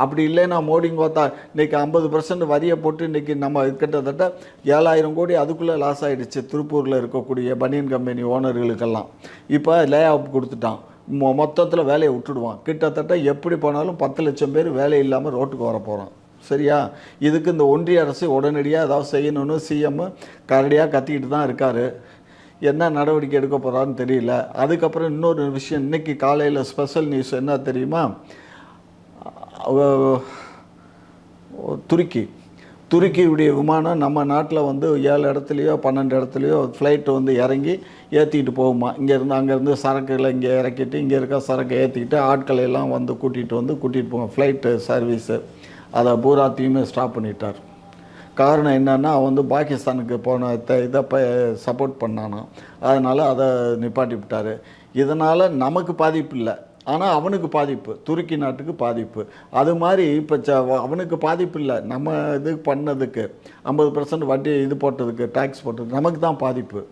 அப்படி இல்லைன்னா மோடிங்க பார்த்தா இன்றைக்கி 50% வரியை போட்டு இன்றைக்கி நம்ம கிட்டத்தட்ட 7,000 கோடி அதுக்குள்ளே லாஸ் ஆகிடுச்சு திருப்பூரில் இருக்கக்கூடிய பனியன் கம்பெனி ஓனர்களுக்கெல்லாம். இப்போ லே ஆஃப் கொடுத்துட்டான், மொத்தத்தில் வேலையை விட்டுடுவான். கிட்டத்தட்ட எப்படி போனாலும் 10 லட்சம் பேர் வேலை இல்லாமல் ரோட்டுக்கு வர போகிறான். சரியா? இதுக்கு இந்த ஒன்றிய அரசு உடனடியாக ஏதாவது செய்யணும்னு சிஎம் கரடியாக கத்திக்கிட்டு தான் இருக்கார். என்ன நடவடிக்கை எடுக்க போகிறான்னு தெரியல. அதுக்கப்புறம் இன்னொரு விஷயம், இன்றைக்கி காலையில் ஸ்பெஷல் நியூஸ் என்ன தெரியுமா? துருக்கியுடைய விமானம் நம்ம நாட்டில் வந்து 7 இடத்துலையோ 12 இடத்துலையோ ஃப்ளைட்டு வந்து இறங்கி ஏற்றிக்கிட்டு போகுமா. இங்கேருந்து அங்கேருந்து சரக்குகளை இங்கே இறக்கிட்டு இங்கே இருக்க சரக்கை ஏற்றிக்கிட்டு ஆட்களை எல்லாம் வந்து கூட்டிகிட்டு போங்க. ஃப்ளைட்டு சர்வீஸு அதை பூராத்தையுமே ஸ்டாப் பண்ணிட்டார். காரணம் என்னென்னா அவன் வந்து பாகிஸ்தானுக்கு போன இதை சப்போர்ட் பண்ணானா, அதனால் அதை நிப்பாட்டி விட்டார். இதனால் நமக்கு பாதிப்பு இல்லை, ஆனால் அவனுக்கு பாதிப்பு, துருக்கி நாட்டுக்கு பாதிப்பு. அது மாதிரி இப்போ அவனுக்கு பாதிப்பு இல்லை, நம்ம இது பண்ணதுக்கு 50% வட்டி இது போட்டதுக்கு, டேக்ஸ் போட்டதுக்கு நமக்கு தான் பாதிப்பு.